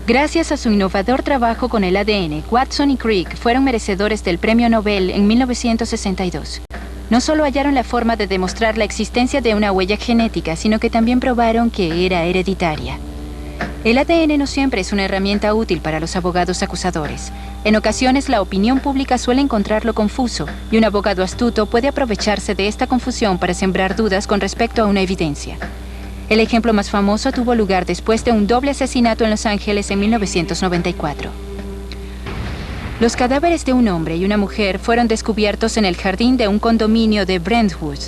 Gracias a su innovador trabajo con el ADN, Watson y Crick fueron merecedores del Premio Nobel en 1962. No solo hallaron la forma de demostrar la existencia de una huella genética, sino que también probaron que era hereditaria. El ADN no siempre es una herramienta útil para los abogados acusadores. En ocasiones, la opinión pública suele encontrarlo confuso, y un abogado astuto puede aprovecharse de esta confusión para sembrar dudas con respecto a una evidencia. El ejemplo más famoso tuvo lugar después de un doble asesinato en Los Ángeles en 1994. Los cadáveres de un hombre y una mujer fueron descubiertos en el jardín de un condominio de Brentwood.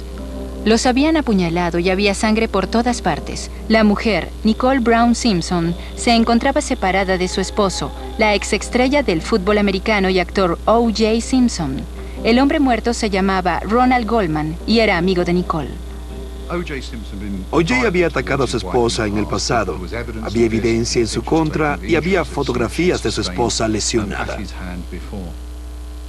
Los habían apuñalado y había sangre por todas partes. La mujer, Nicole Brown Simpson, se encontraba separada de su esposo, la exestrella del fútbol americano y actor O.J. Simpson. El hombre muerto se llamaba Ronald Goldman y era amigo de Nicole. O.J. había atacado a su esposa en el pasado. Había evidencia en su contra y había fotografías de su esposa lesionada.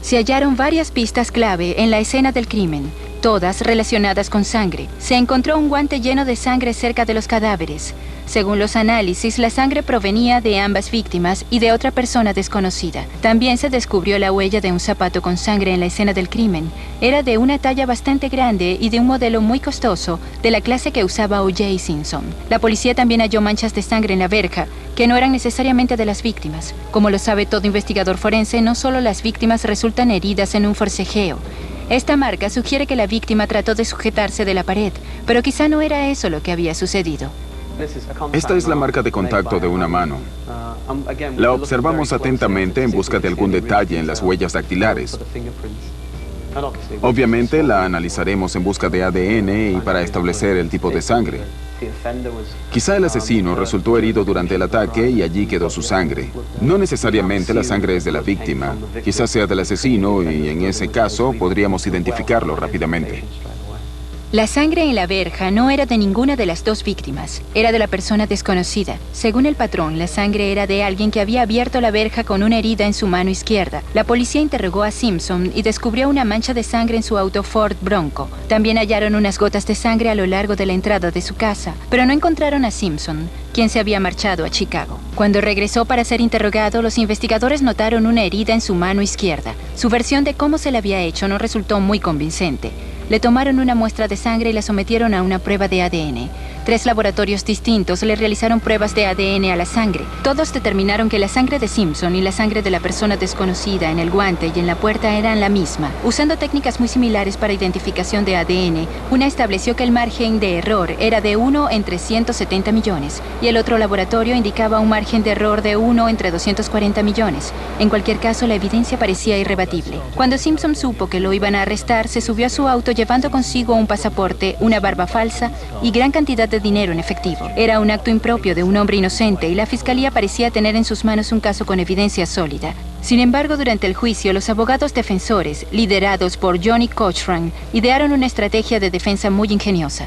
Se hallaron varias pistas clave en la escena del crimen, todas relacionadas con sangre. Se encontró un guante lleno de sangre cerca de los cadáveres. Según los análisis, la sangre provenía de ambas víctimas y de otra persona desconocida. También se descubrió la huella de un zapato con sangre en la escena del crimen. Era de una talla bastante grande y de un modelo muy costoso, de la clase que usaba O.J. Simpson. La policía también halló manchas de sangre en la verja, que no eran necesariamente de las víctimas. Como lo sabe todo investigador forense, no solo las víctimas resultan heridas en un forcejeo. Esta marca sugiere que la víctima trató de sujetarse de la pared, pero quizá no era eso lo que había sucedido. Esta es la marca de contacto de una mano. La observamos atentamente en busca de algún detalle en las huellas dactilares. Obviamente la analizaremos en busca de ADN y para establecer el tipo de sangre. Quizá el asesino resultó herido durante el ataque y allí quedó su sangre. No necesariamente la sangre es de la víctima. Quizá sea del asesino y en ese caso podríamos identificarlo rápidamente. La sangre en la verja no era de ninguna de las dos víctimas, era de la persona desconocida. Según el patrón, la sangre era de alguien que había abierto la verja con una herida en su mano izquierda. La policía interrogó a Simpson y descubrió una mancha de sangre en su auto Ford Bronco. También hallaron unas gotas de sangre a lo largo de la entrada de su casa, pero no encontraron a Simpson, quien se había marchado a Chicago. Cuando regresó para ser interrogado, los investigadores notaron una herida en su mano izquierda. Su versión de cómo se la había hecho no resultó muy convincente. Le tomaron una muestra de sangre y la sometieron a una prueba de ADN. 3 laboratorios distintos le realizaron pruebas de ADN a la sangre. Todos determinaron que la sangre de Simpson y la sangre de la persona desconocida en el guante y en la puerta eran la misma. Usando técnicas muy similares para identificación de ADN, una estableció que el margen de error era de 1 entre 170 millones y el otro laboratorio indicaba un margen de error de 1 entre 240 millones. En cualquier caso, la evidencia parecía irrebatible. Cuando Simpson supo que lo iban a arrestar, se subió a su auto llevando consigo un pasaporte, una barba falsa y gran cantidad de dinero en efectivo. Era un acto impropio de un hombre inocente y la fiscalía parecía tener en sus manos un caso con evidencia sólida. Sin embargo, durante el juicio, los abogados defensores, liderados por Johnny Cochran, idearon una estrategia de defensa muy ingeniosa.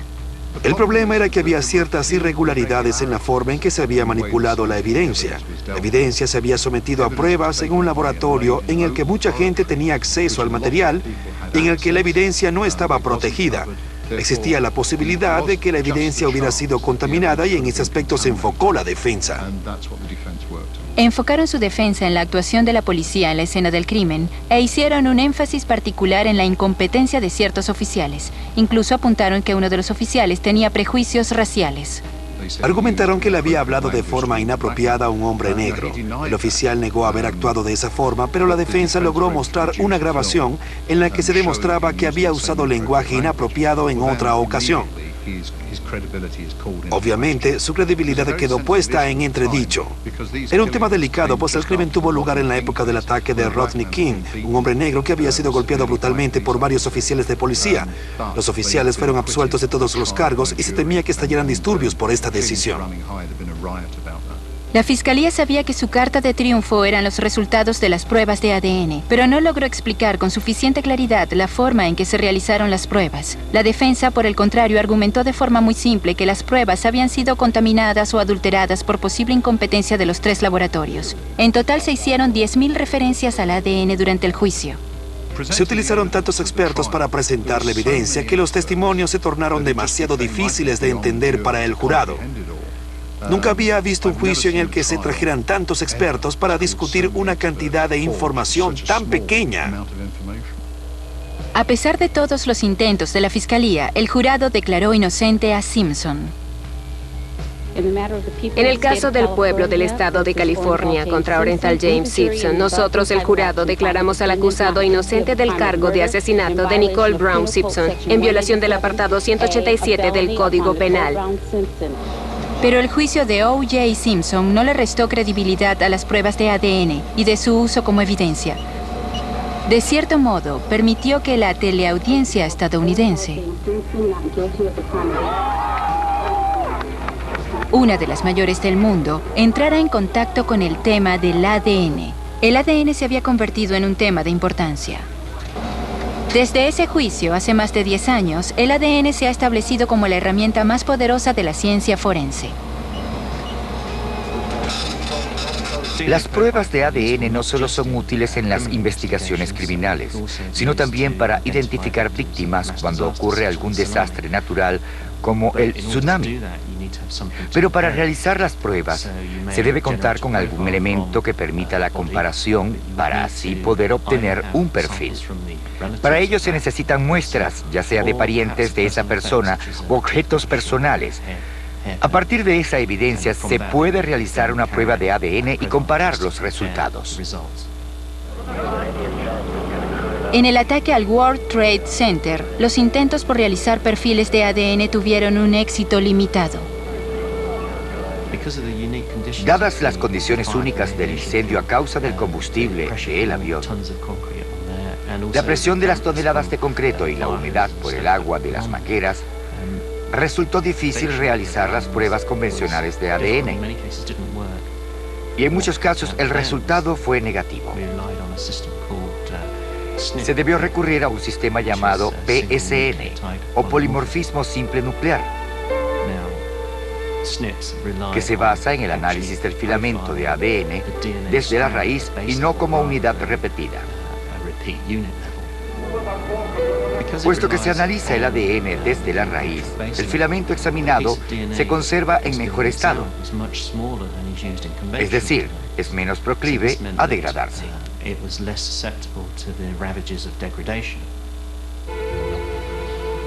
El problema era que había ciertas irregularidades en la forma en que se había manipulado la evidencia. La evidencia se había sometido a pruebas en un laboratorio en el que mucha gente tenía acceso al material y en el que la evidencia no estaba protegida. Existía la posibilidad de que la evidencia hubiera sido contaminada y en ese aspecto se enfocó la defensa. Enfocaron su defensa en la actuación de la policía en la escena del crimen e hicieron un énfasis particular en la incompetencia de ciertos oficiales. Incluso apuntaron que uno de los oficiales tenía prejuicios raciales. Argumentaron que le había hablado de forma inapropiada a un hombre negro. El oficial negó haber actuado de esa forma, pero la defensa logró mostrar una grabación en la que se demostraba que había usado lenguaje inapropiado en otra ocasión. Obviamente, su credibilidad quedó puesta en entredicho. Era un tema delicado, pues el crimen tuvo lugar en la época del ataque de Rodney King, un hombre negro que había sido golpeado brutalmente por varios oficiales de policía. Los oficiales fueron absueltos de todos los cargos y se temía que estallaran disturbios por esta decisión. La fiscalía sabía que su carta de triunfo eran los resultados de las pruebas de ADN, pero no logró explicar con suficiente claridad la forma en que se realizaron las pruebas. La defensa, por el contrario, argumentó de forma muy simple que las pruebas habían sido contaminadas o adulteradas por posible incompetencia de los 3 laboratorios. En total se hicieron 10.000 referencias al ADN durante el juicio. Se utilizaron tantos expertos para presentar la evidencia que los testimonios se tornaron demasiado difíciles de entender para el jurado. Nunca había visto un juicio en el que se trajeran tantos expertos para discutir una cantidad de información tan pequeña. A pesar de todos los intentos de la fiscalía, el jurado declaró inocente a Simpson. En el caso del pueblo del estado de California contra Orenthal James Simpson, nosotros, el jurado, declaramos al acusado inocente del cargo de asesinato de Nicole Brown Simpson en violación del apartado 187 del Código Penal. Pero el juicio de O.J. Simpson no le restó credibilidad a las pruebas de ADN y de su uso como evidencia. De cierto modo, permitió que la teleaudiencia estadounidense, una de las mayores del mundo, entrara en contacto con el tema del ADN. El ADN se había convertido en un tema de importancia. Desde ese juicio, hace más de 10 años, el ADN se ha establecido como la herramienta más poderosa de la ciencia forense. Las pruebas de ADN no solo son útiles en las investigaciones criminales, sino también para identificar víctimas cuando ocurre algún desastre natural como el tsunami. Pero para realizar las pruebas, se debe contar con algún elemento que permita la comparación para así poder obtener un perfil. Para ello se necesitan muestras, ya sea de parientes de esa persona u objetos personales. A partir de esa evidencia se puede realizar una prueba de ADN y comparar los resultados. En el ataque al World Trade Center, los intentos por realizar perfiles de ADN tuvieron un éxito limitado. Dadas las condiciones únicas del incendio a causa del combustible del avión, la presión de las toneladas de concreto y la humedad por el agua de las mangueras, resultó difícil realizar las pruebas convencionales de ADN. Y en muchos casos el resultado fue negativo. Se debió recurrir a un sistema llamado PSN, o polimorfismo simple nuclear, que se basa en el análisis del filamento de ADN desde la raíz y no como unidad repetida. Puesto que se analiza el ADN desde la raíz, el filamento examinado se conserva en mejor estado, es decir, es menos proclive a degradarse.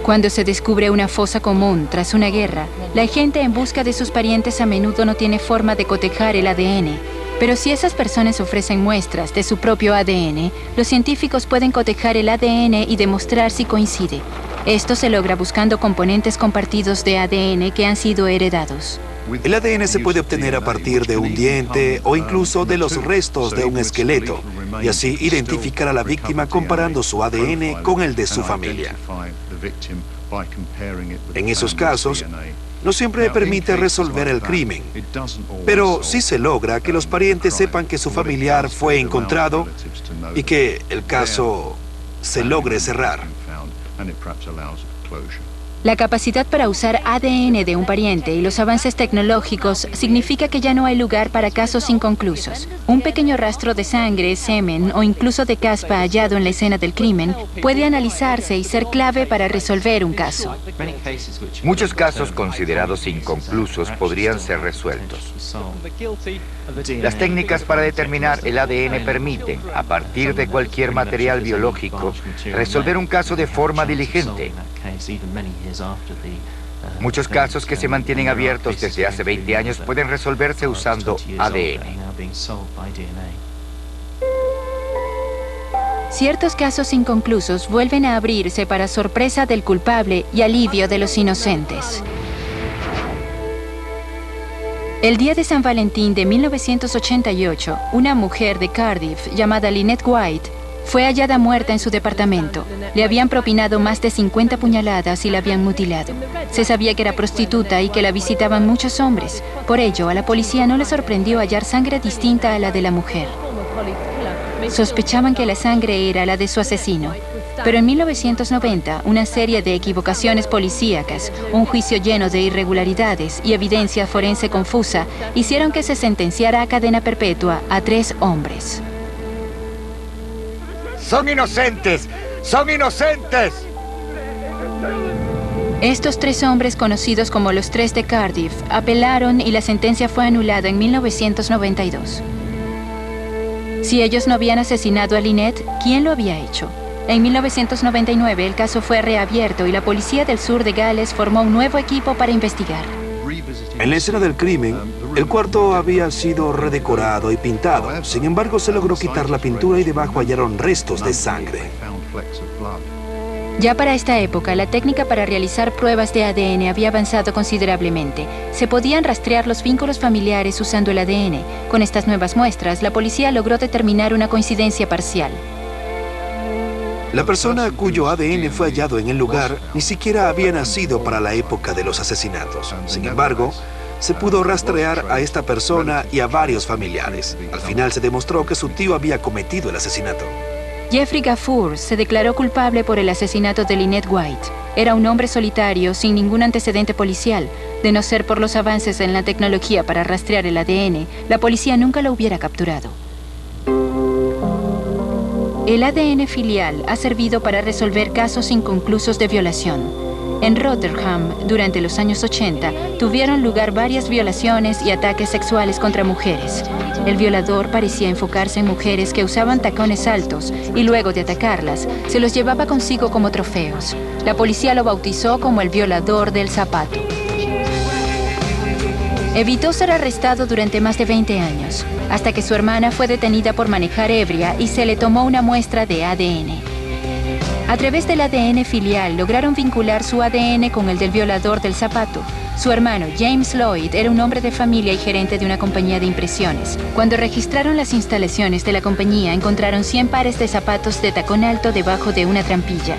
Cuando se descubre una fosa común tras una guerra, la gente en busca de sus parientes a menudo no tiene forma de cotejar el ADN. Pero si esas personas ofrecen muestras de su propio ADN, los científicos pueden cotejar el ADN y demostrar si coincide. Esto se logra buscando componentes compartidos de ADN que han sido heredados. El ADN se puede obtener a partir de un diente o incluso de los restos de un esqueleto, y así identificar a la víctima comparando su ADN con el de su familia. En esos casos, no siempre permite resolver el crimen, pero sí se logra que los parientes sepan que su familiar fue encontrado y que el caso se logre cerrar. La capacidad para usar ADN de un pariente y los avances tecnológicos significa que ya no hay lugar para casos inconclusos. Un pequeño rastro de sangre, semen o incluso de caspa hallado en la escena del crimen puede analizarse y ser clave para resolver un caso. Muchos casos considerados inconclusos podrían ser resueltos. Las técnicas para determinar el ADN permiten, a partir de cualquier material biológico, resolver un caso de forma diligente. Muchos casos que se mantienen abiertos desde hace 20 años pueden resolverse usando ADN. Ciertos casos inconclusos vuelven a abrirse para sorpresa del culpable y alivio de los inocentes. El día de San Valentín de 1988, una mujer de Cardiff llamada Lynette White fue hallada muerta en su departamento. Le habían propinado más de 50 puñaladas y la habían mutilado. Se sabía que era prostituta y que la visitaban muchos hombres. Por ello, a la policía no le sorprendió hallar sangre distinta a la de la mujer. Sospechaban que la sangre era la de su asesino. Pero en 1990, una serie de equivocaciones policíacas, un juicio lleno de irregularidades y evidencia forense confusa hicieron que se sentenciara a cadena perpetua a 3 hombres. ¡Son inocentes! ¡Son inocentes! Estos 3 hombres, conocidos como los 3 de Cardiff, apelaron y la sentencia fue anulada en 1992. Si ellos no habían asesinado a Lynette, ¿quién lo había hecho? En 1999 el caso fue reabierto y la policía del sur de Gales formó un nuevo equipo para investigar. En la escena del crimen, el cuarto había sido redecorado y pintado. Sin embargo, se logró quitar la pintura y debajo hallaron restos de sangre. Ya para esta época, la técnica para realizar pruebas de ADN había avanzado considerablemente. Se podían rastrear los vínculos familiares usando el ADN. Con estas nuevas muestras, la policía logró determinar una coincidencia parcial. La persona cuyo ADN fue hallado en el lugar ni siquiera había nacido para la época de los asesinatos. Sin embargo, se pudo rastrear a esta persona y a varios familiares. Al final se demostró que su tío había cometido el asesinato. Jeffrey Gafur se declaró culpable por el asesinato de Lynette White. Era un hombre solitario, sin ningún antecedente policial. De no ser por los avances en la tecnología para rastrear el ADN, la policía nunca lo hubiera capturado. El ADN filial ha servido para resolver casos inconclusos de violación. En Rotherham, durante los años 80, tuvieron lugar varias violaciones y ataques sexuales contra mujeres. El violador parecía enfocarse en mujeres que usaban tacones altos y luego de atacarlas, se los llevaba consigo como trofeos. La policía lo bautizó como el violador del zapato. Evitó ser arrestado durante más de 20 años, hasta que su hermana fue detenida por manejar ebria y se le tomó una muestra de ADN. A través del ADN filial lograron vincular su ADN con el del violador del zapato. Su hermano, James Lloyd, era un hombre de familia y gerente de una compañía de impresiones. Cuando registraron las instalaciones de la compañía, encontraron 100 pares de zapatos de tacón alto debajo de una trampilla.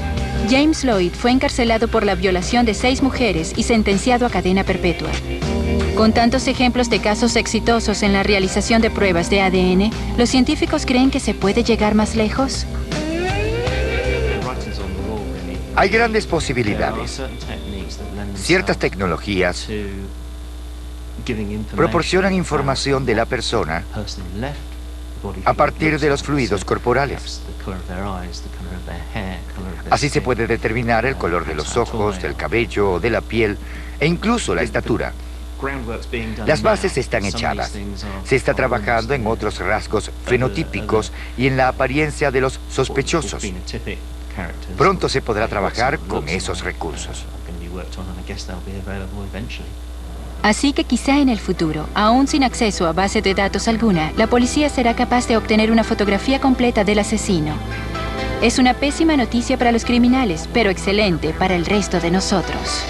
James Lloyd fue encarcelado por la violación de 6 mujeres y sentenciado a cadena perpetua. Con tantos ejemplos de casos exitosos en la realización de pruebas de ADN, ¿los científicos creen que se puede llegar más lejos? Hay grandes posibilidades. Ciertas tecnologías proporcionan información de la persona a partir de los fluidos corporales. Así se puede determinar el color de los ojos, del cabello, de la piel e incluso la estatura. Las bases están echadas. Se está trabajando en otros rasgos fenotípicos y en la apariencia de los sospechosos. Pronto se podrá trabajar con esos recursos. Así que quizá en el futuro, aún sin acceso a base de datos alguna, la policía será capaz de obtener una fotografía completa del asesino. Es una pésima noticia para los criminales, pero excelente para el resto de nosotros.